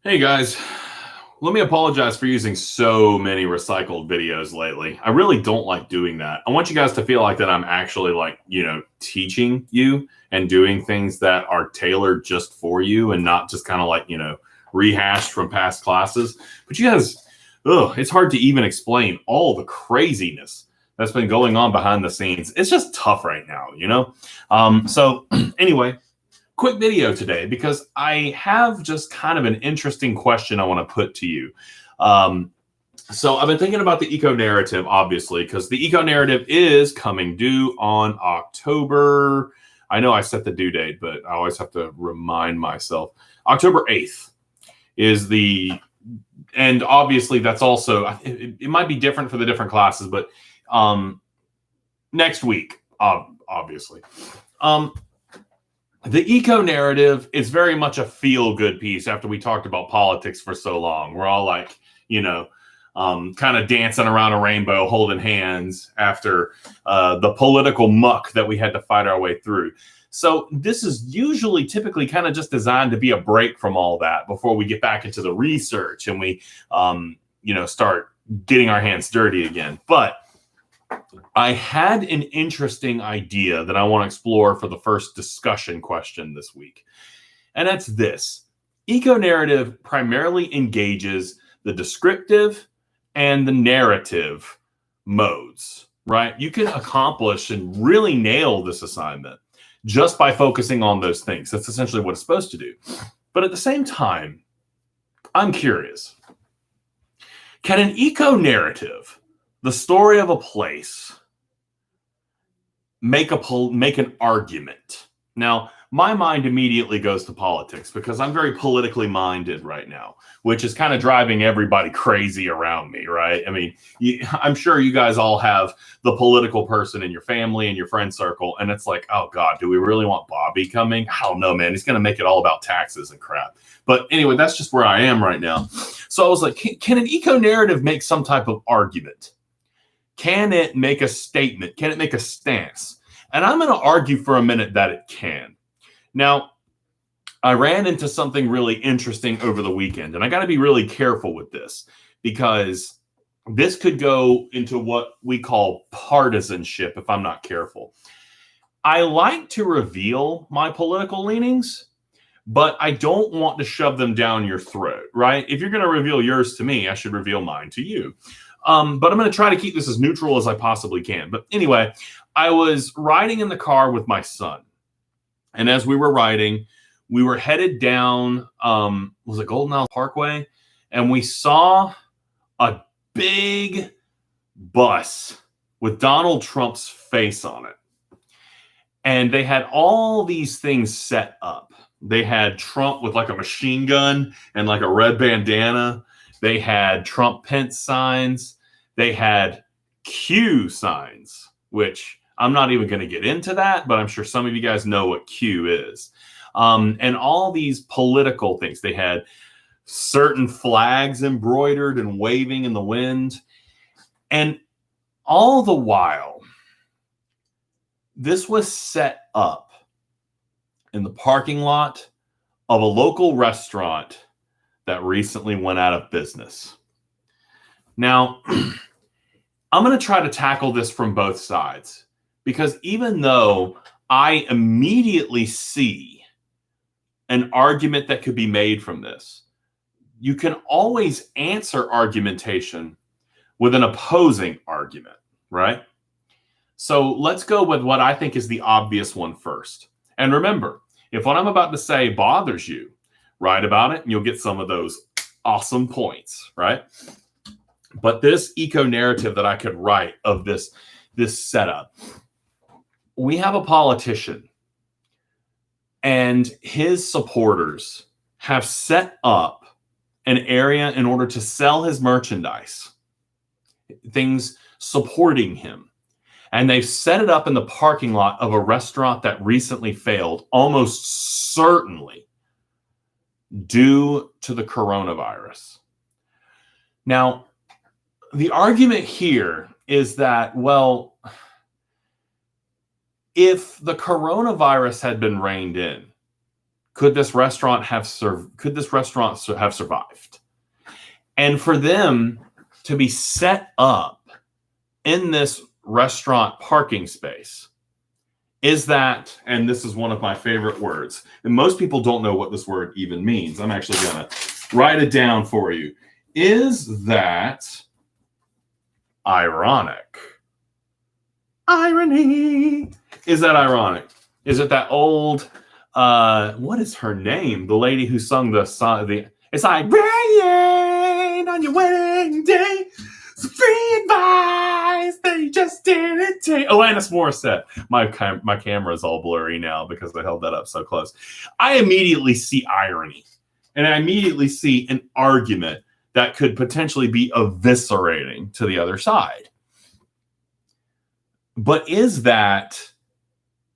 Hey guys, let me apologize for using so many recycled videos lately. I really don't like doing that. I want you guys to feel like that I'm actually teaching you and doing things that are tailored just for you and not just kind of rehashed from past classes. But you guys, it's hard to even explain all the craziness that's been going on behind the scenes. It's just tough right now. So anyway, quick video today because I have just kind of an interesting question I want to put to you. So I've been thinking about the eco narrative, obviously, because the eco narrative is coming due on October. I know I set the due date, but I always have to remind myself. October 8th is and obviously that's also, it might be different for the different classes, but next week, obviously. The eco narrative is very much a feel-good piece after we talked about politics for so long. We're all kind of dancing around a rainbow, holding hands after the political muck that we had to fight our way through. So this is typically kind of just designed to be a break from all that before we get back into the research and we, start getting our hands dirty again. But I had an interesting idea that I want to explore for the first discussion question this week. And that's this. Eco-narrative primarily engages the descriptive and the narrative modes, right? You can accomplish and really nail this assignment just by focusing on those things. That's essentially what it's supposed to do. But at the same time, I'm curious. Can an eco-narrative, the story of a place, make an argument? Now, my mind immediately goes to politics because I'm very politically minded right now, which is kind of driving everybody crazy around me, right? I mean, I'm sure you guys all have the political person in your family and your friend circle, and it's like, oh God, do we really want Bobby coming? I don't know, man. He's going to make it all about taxes and crap. But anyway, that's just where I am right now. So I was like, can an eco-narrative make some type of argument? Can it make a statement? Can it make a stance? And I'm going to argue for a minute that it can. Now, I ran into something really interesting over the weekend, and I got to be really careful with this because this could go into what we call partisanship if I'm not careful. I like to reveal my political leanings, but I don't want to shove them down your throat, right? If you're going to reveal yours to me, I should reveal mine to you. But I'm going to try to keep this as neutral as I possibly can. But anyway, I was riding in the car with my son. And as we were riding, we were headed down, was it Golden Isle Parkway? And we saw a big bus with Donald Trump's face on it. And they had all these things set up. They had Trump with like a machine gun and like a red bandana. They had Trump-Pence signs. They had Q signs, which I'm not even going to get into that, but I'm sure some of you guys know what Q is. And all these political things. They had certain flags embroidered and waving in the wind. And all the while, this was set up in the parking lot of a local restaurant that recently went out of business. Now, I'm going to try to tackle this from both sides because even though I immediately see an argument that could be made from this, you can always answer argumentation with an opposing argument, right? So let's go with what I think is the obvious one first. And remember, if what I'm about to say bothers you, write about it and you'll get some of those awesome points, right? But this eco-narrative that I could write of this setup, we have a politician and his supporters have set up an area in order to sell his merchandise, things supporting him. And they've set it up in the parking lot of a restaurant that recently failed, almost certainly due to the coronavirus. Now, the argument here is that, well, if the coronavirus had been reined in, Could this restaurant have survived? And for them to be set up in this restaurant parking space, is that, and this is one of my favorite words, and most people don't know what this word even means. I'm actually going to write it down for you. Is that ironic? Irony. Is that ironic? Is it that old, what is her name? The lady who sung the song, it's like, rain on your wedding day, some free advice that you just didn't take. Alanis Morissette. My camera is all blurry now because I held that up so close. I immediately see irony, and I immediately see an argument that could potentially be eviscerating to the other side. But is that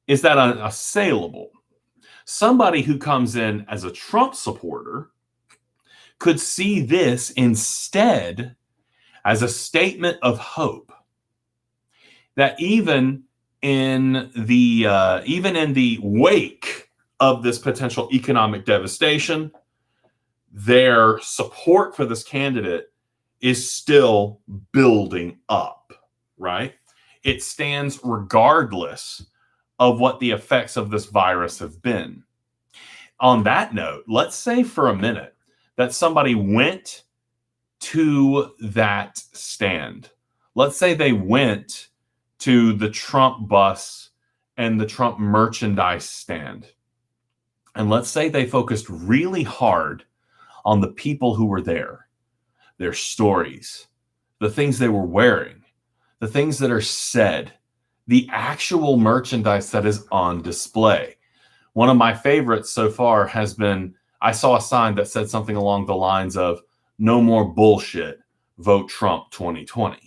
unassailable? Somebody who comes in as a Trump supporter could see this instead as a statement of hope that even in the wake of this potential economic devastation, their support for this candidate is still building up, right? It stands regardless of what the effects of this virus have been. On that note, let's say for a minute that somebody went to that stand. Let's say they went to the Trump bus and the Trump merchandise stand. And let's say they focused really hard on the people who were there, their stories, the things they were wearing, the things that are said, the actual merchandise that is on display. One of my favorites so far has been, I saw a sign that said something along the lines of, "No more bullshit, vote Trump 2020."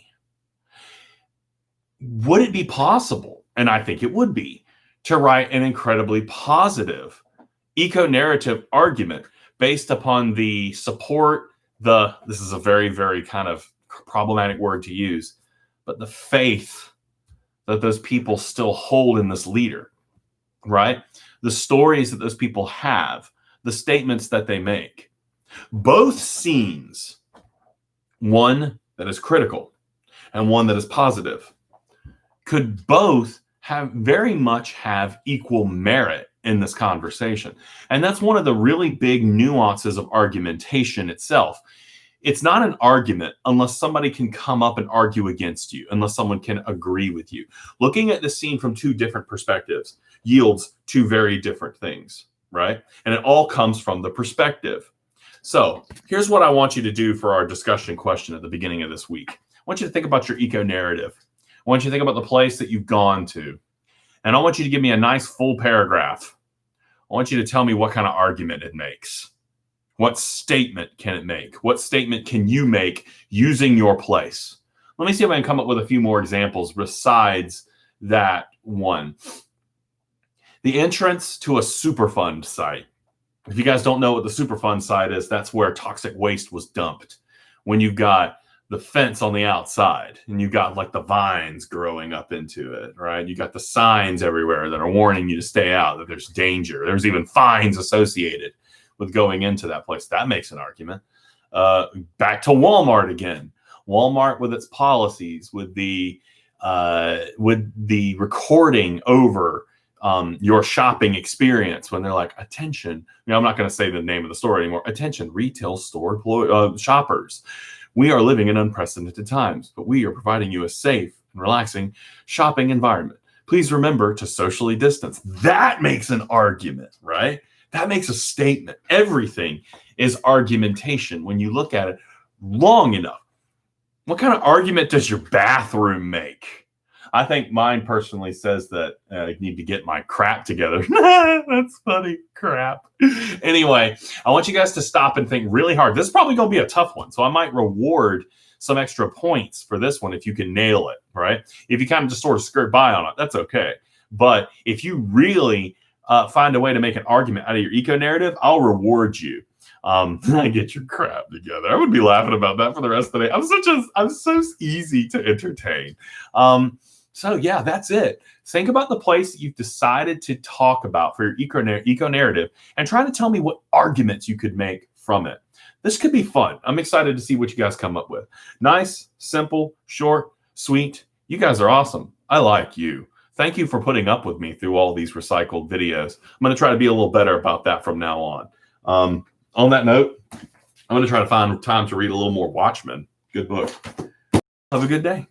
Would it be possible, and I think it would be, to write an incredibly positive eco-narrative argument based upon the support, this is a very, very kind of problematic word to use, but the faith that those people still hold in this leader, right? The stories that those people have, the statements that they make. Both scenes, one that is critical and one that is positive, could both very much have equal merit in this conversation. And that's one of the really big nuances of argumentation itself. It's not an argument unless somebody can come up and argue against you, unless someone can agree with you. Looking at the scene from two different perspectives yields two very different things, right? And it all comes from the perspective. So here's what I want you to do for our discussion question at the beginning of this week. I want you to think about your eco-narrative. I want you to think about the place that you've gone to. And I want you to give me a nice full paragraph. I want you to tell me what kind of argument it makes. What statement can it make? What statement can you make using your place? Let me see if I can come up with a few more examples besides that one. The entrance to a Superfund site. If you guys don't know what the Superfund site is, that's where toxic waste was dumped. When you've got the fence on the outside and you've got like the vines growing up into it, right? You got the signs everywhere that are warning you to stay out, that there's danger. There's even fines associated with going into that place. That makes an argument. Back to Walmart again. Walmart with its policies, with the recording over your shopping experience when they're like, attention, I'm not going to say the name of the store anymore. Attention, retail store shoppers. We are living in unprecedented times, but we are providing you a safe and relaxing shopping environment. Please remember to socially distance. That makes an argument, right? That makes a statement. Everything is argumentation when you look at it long enough. What kind of argument does your bathroom make? I think mine personally says that I need to get my crap together. That's funny. Crap. Anyway, I want you guys to stop and think really hard. This is probably going to be a tough one, so I might reward some extra points for this one if you can nail it, right? If you kind of just sort of skirt by on it, that's okay. But if you really find a way to make an argument out of your eco-narrative, I'll reward you. Get your crap together. I would be laughing about that for the rest of the day. I'm so easy to entertain. So yeah, that's it. Think about the place that you've decided to talk about for your eco narrative and try to tell me what arguments you could make from it. This could be fun. I'm excited to see what you guys come up with. Nice, simple, short, sweet. You guys are awesome. I like you. Thank you for putting up with me through all these recycled videos. I'm going to try to be a little better about that from now on. On that note, I'm going to try to find time to read a little more Watchmen. Good book. Have a good day.